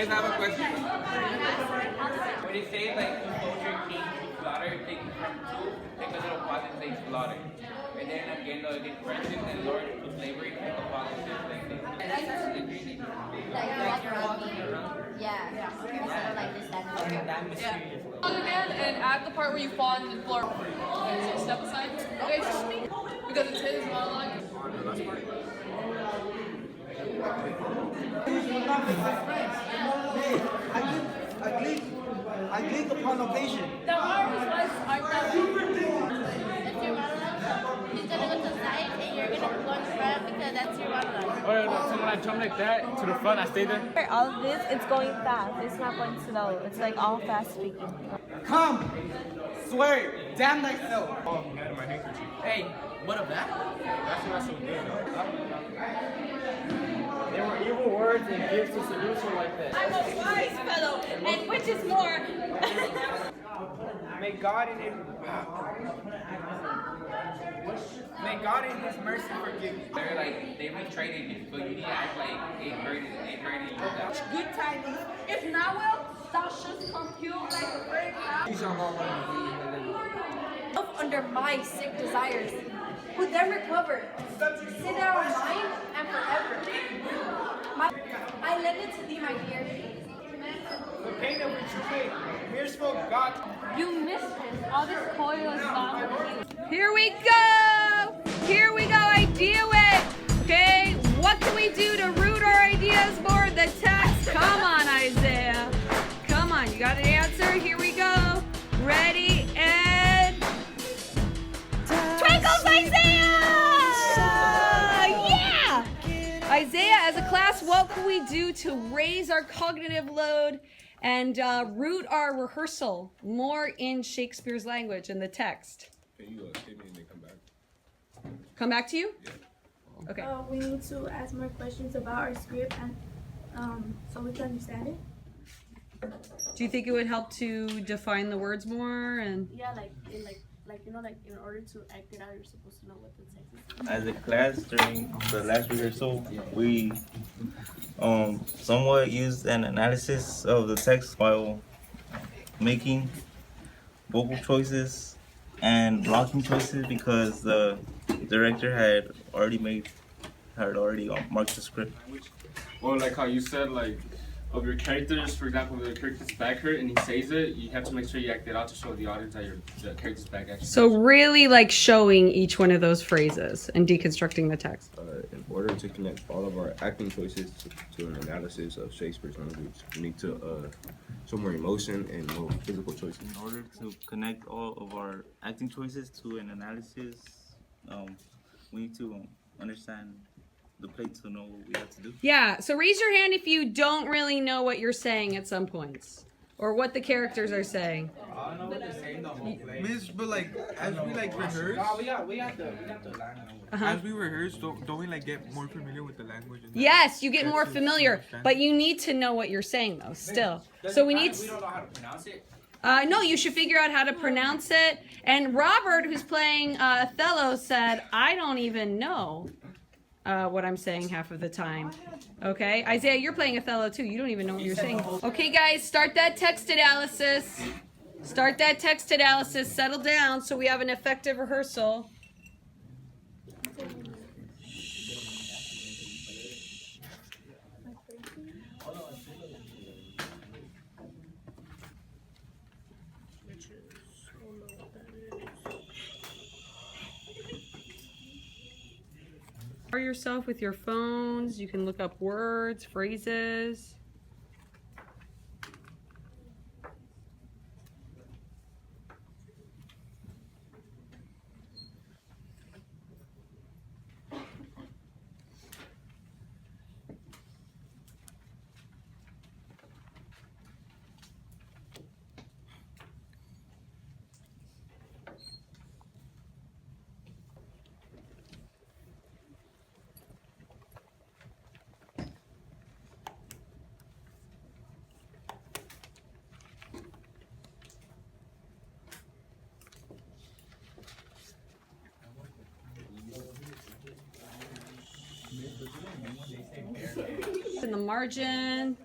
guys have a question? When it says like to soldier king to slaughter, take from two, take a little pause and say slaughter. And then again, the expression and lord to slavery, take a pause and say slave. Like you're walking around. Yeah. Okay. So like this and That mysterious. Again, and at the part where you fall on the floor, okay, so step aside. Okay, it's just me. Because it's his monologue. I click upon occasion. The orange ones are the. That's your monologue. He's gonna go to the side and you're gonna go in front because that's your monologue. Oh, no, so when I jump like that to the front, I stay there. All of this, it's going fast. It's not going slow. It's like all fast speaking. Come, swear, damn thyself. Oh, I had my handkerchief. Hey, what of that? That's what's so good. There were evil words and gifts to seduce her like that. I'm a wise fellow, and which is more? May God in His mercy forgive you. They're like, they retraded you, so you need to act like they heard you out. Good tidings. If not well, thou shouldst compute like a bird under my sick desires, who then recovered, sit down mine and forever. I lend it to thee, my dear. The pain of which you came, mere spoke God. You mistress, all this toil is not with you. Here we go! Here we go, idea it! Okay, what can we do to root our ideas more? The text. Come on, Isaiah. Come on, you got an answer? Here we go. Ready, and... Twinkles, Isaiah! Yeah! Isaiah, as a class, what can we do to raise our cognitive load and root our rehearsal more in Shakespeare's language and the text? Can you take me and then come back? Come back to you? Yeah. Okay. We need to ask more questions about our script and so we can understand it. Do you think it would help to define the words more and? Yeah, like in order to act it out, you're supposed to know what the text is. As a class during the last rehearsal, we somewhat used an analysis of the text while making vocal choices and blocking choices because the director had already marked the script. Or like how you said, like, of your characters, for example, if the character's back hurt and he says it, you have to make sure you act it out to show the audience that the character's back actually. So really like showing each one of those phrases and deconstructing the text. In order to connect all of our acting choices to an analysis of Shakespeare's language, we need to show more emotion and more physical choices. In order to connect all of our acting choices to an analysis, we need to understand the play to know what we have to do. Yeah, so raise your hand if you don't really know what you're saying at some points. Or what the characters are saying. I know what they're saying the whole play. Miss, but like, as we like rehearse, We got the line. as we rehearse, don't we like get more familiar with the language? And Yes, you get more That's to familiar, understand. but you need to know what you're saying though, still. So we need We don't know how to pronounce it. no, you should figure out how to pronounce it. And Robert, who's playing Othello, said, I don't even know what I'm saying half of the time. Okay, Isaiah, you're playing Othello too. You don't even know what you're saying. Okay, guys, start that text analysis. Start that text analysis. Settle down so we have an effective rehearsal. Yourself with your phones. You can look up words, phrases. In the margin.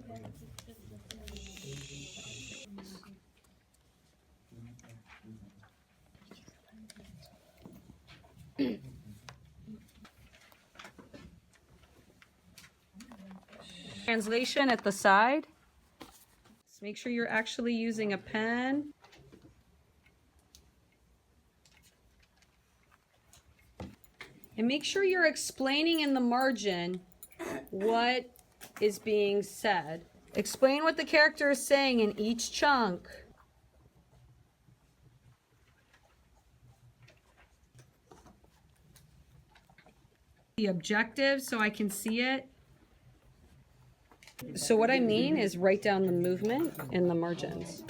Translation at the side. Just make sure you're actually using a pen. And make sure you're explaining in the margin what is being said. Explain what the character is saying in each chunk. The objective so I can see it. So what I mean is write down the movement in the margins.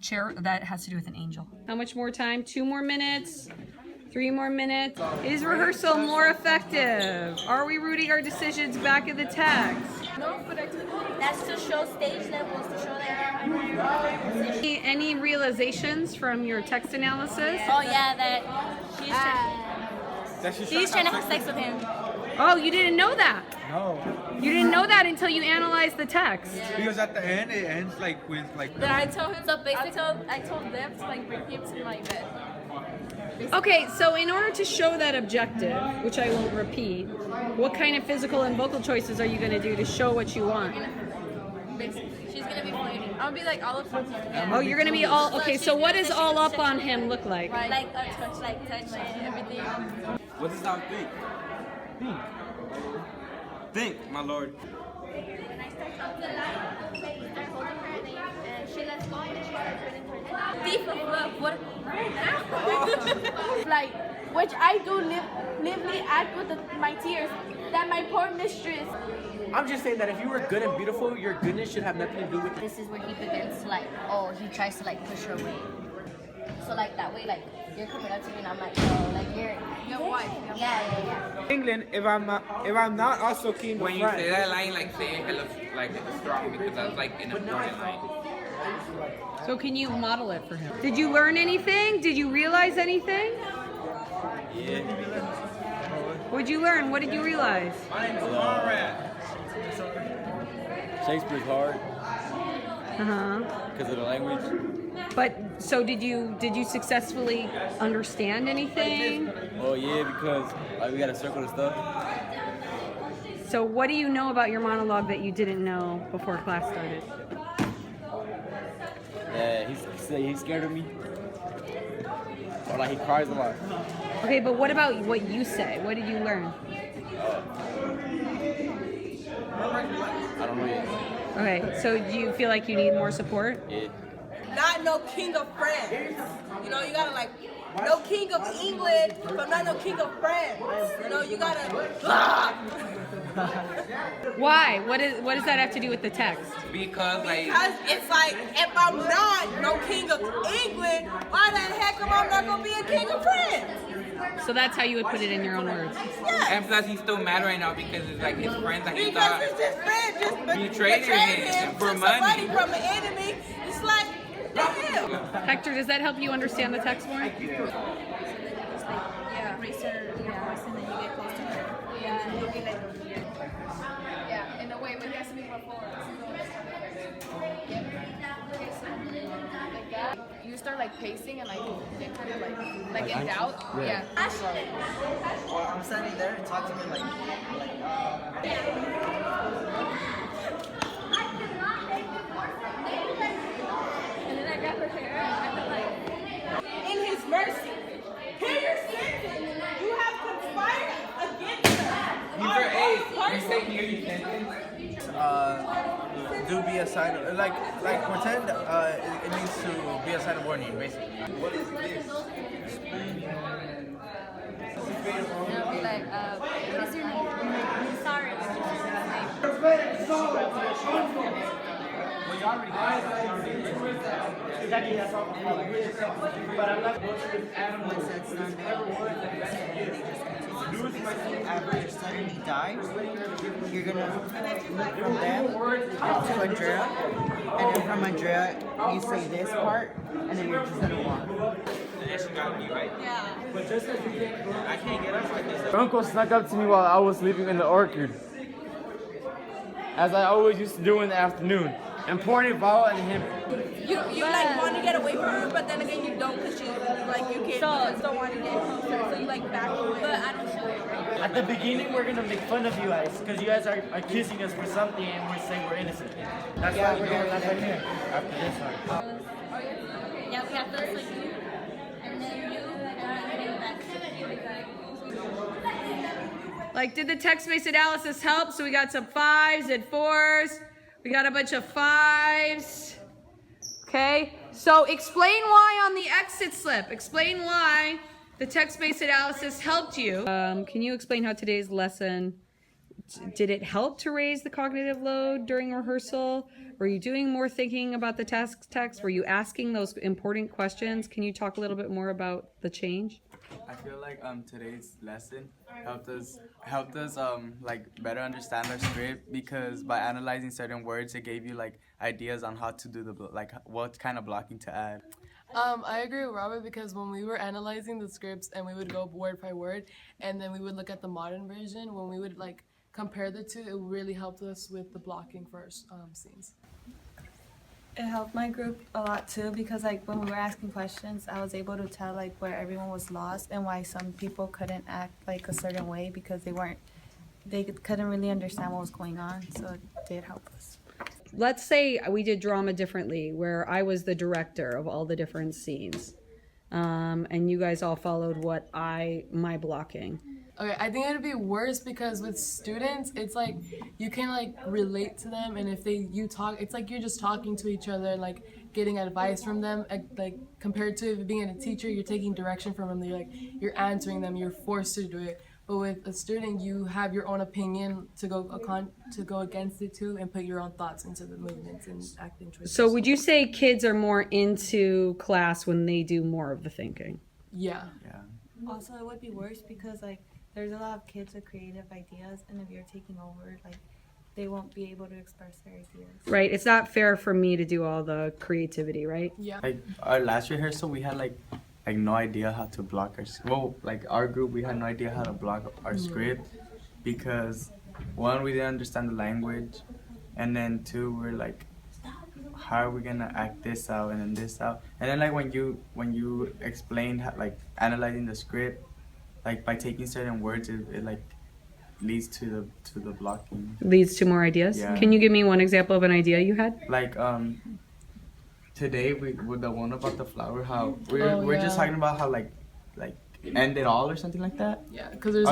Chair, that has to do with an angel. How much more time? 2 more minutes? 3 more minutes? Is rehearsal more effective? Are we rooting our decisions back in the text? No, but that's to show stage levels, to show that I'm Any realizations from your text analysis? Oh yeah, that she's trying to have sex with him. Oh, you didn't know that? No. You didn't know that until you analyzed the text. Because at the end, it ends like with like. Then I told him. So basically, I told them to like bring him to my bed. Okay, so in order to show that objective, which I won't repeat, what kind of physical and vocal choices are you going to do to show what you want? Basically, she's gonna be flirting. I'll be like all up on him. Oh, you're going to be all, okay, so what does all up on him look like? like a touch, like Everything. What does that think? Think, my lord. When I start talking to the light, they start holding her and she lets go and she starts putting her thief of love. What? Like, which I do lively act with my tears, that my poor mistress. I'm just saying that if you were good and beautiful, your goodness should have nothing to do with it. This is where he begins to like, oh, he tries to like push her away. So like that way, like you're coming up to me and I'm like, oh, like you're Your wife. yeah. England, if I'm not also king of When you France. say that line, like say it hella like strong because that's like an important line. So can you model it for him? Did you learn anything? Did you realize anything? Yeah. What'd you learn? What did you realize? My name is Conrad. Shakespeare's hard Uh-huh. because of the language. But so did you successfully understand anything? Oh yeah, because like we gotta circle the stuff. So what do you know about your monologue that you didn't know before class started? Yeah, he's scared of me. Or like he cries a lot. Okay, but what about what you say? What did you learn? I don't know yet. Okay, so do you feel like you need more support? Yeah. Not no king of France. You know, you gotta like, no king of England, but not no king of France. You know, you gotta. Why? What does that have to do with the text? Because like Because it's like, if I'm not no king of England, why the heck am I not gonna be a king of France? So that's how you would put it in your own words. and plus he's still mad right now because it's like his friends that he Because thought it's his friend just betrayed him for took some money. from an enemy. It's like, damn. Hector, does that help you understand the text more? Yeah. Raise her, and then you get close to her. Yeah, and you'll be like, Yeah, in a way, but he has to be more forward. Like that. You start like pacing and like get kind of like in doubt. Yeah. I'm standing there and talk to me like and then I grab her hair and I'm like, In his mercy, hear your sentence. You have conspired against her. He's your age. You say here you sentence. do be a sign of like pretend it needs to be a sign of warning basically. What is this? and I'll be like, what is your name? Sorry, what is your name? After you suddenly die, you're gonna move from them to Andrea, and then from Andrea you say this part, and then you're just gonna walk. Uncle snuck up to me while I was sleeping in the orchard, as I always used to do in the afternoon. important vote and him. You like want to get away from her, but then again you don't because she's like you kids just don't want to get closer, so you like back away. But I don't show it, right? At the beginning, we're gonna make fun of you guys because you guys are accusing us for something and we're saying we're innocent. That's why we're doing that right here after this one. Yeah, we have this like you, and then you, and then back to you. Like, did the text-based analysis help? So we got some 5s and 4s. We got a bunch of 5s. Okay, so explain why on the exit slip. Explain why the text-based analysis helped you. Can you explain how today's lesson, did it help to raise the cognitive load during rehearsal? Were you doing more thinking about the text? Were you asking those important questions? Can you talk a little bit more about the change? I feel like today's lesson helped us like better understand our script, because by analyzing certain words it gave you like ideas on how to do the like what kind of blocking to add. I agree with Robert, because when we were analyzing the scripts and we would go word by word and then we would look at the modern version, when we would like compare the two, it really helped us with the blocking for our scenes. It helped my group a lot too, because like when we were asking questions, I was able to tell like where everyone was lost and why some people couldn't act like a certain way because they couldn't really understand what was going on. So it did help us. Let's say we did drama differently, where I was the director of all the different scenes, and you guys all followed my blocking. Okay, I think it'd be worse because with students, it's like you can like relate to them, and if you talk, it's like you're just talking to each other, like getting advice from them. Like compared to being a teacher, you're taking direction from them. You're answering them. You're forced to do it. But with a student, you have your own opinion to go against it too, and put your own thoughts into the movements and acting choices. So would you say kids are more into class when they do more of the thinking? Yeah. Also, it would be worse because like there's a lot of kids with creative ideas, and if you're taking over, like they won't be able to express their ideas. Right. It's not fair for me to do all the creativity, right? Yeah. Like our last rehearsal, we had like no idea how to block our group, we had no idea how to block our script, because one, we didn't understand the language, and then two, we're like, how are we gonna act this out and then this out? And then like when you explained how, like analyzing the script, like by taking certain words, it like leads to the blocking. Leads to more ideas? Yeah. Can you give me one example of an idea you had? Like today with the one about the flower, how we're just talking about how like end it all or something like that. Yeah, because there's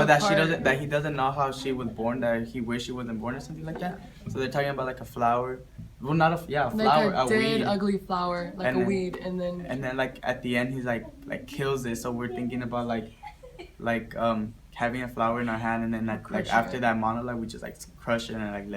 he doesn't know how she was born, that he wished she wasn't born or something like that. So they're talking about like a flower. Well, not a flower, like a dead, weed. ugly flower, like a weed, and then like at the end he's like kills it. So we're thinking about like having a flower in our hand, and then like after that monologue we just like crush it and like let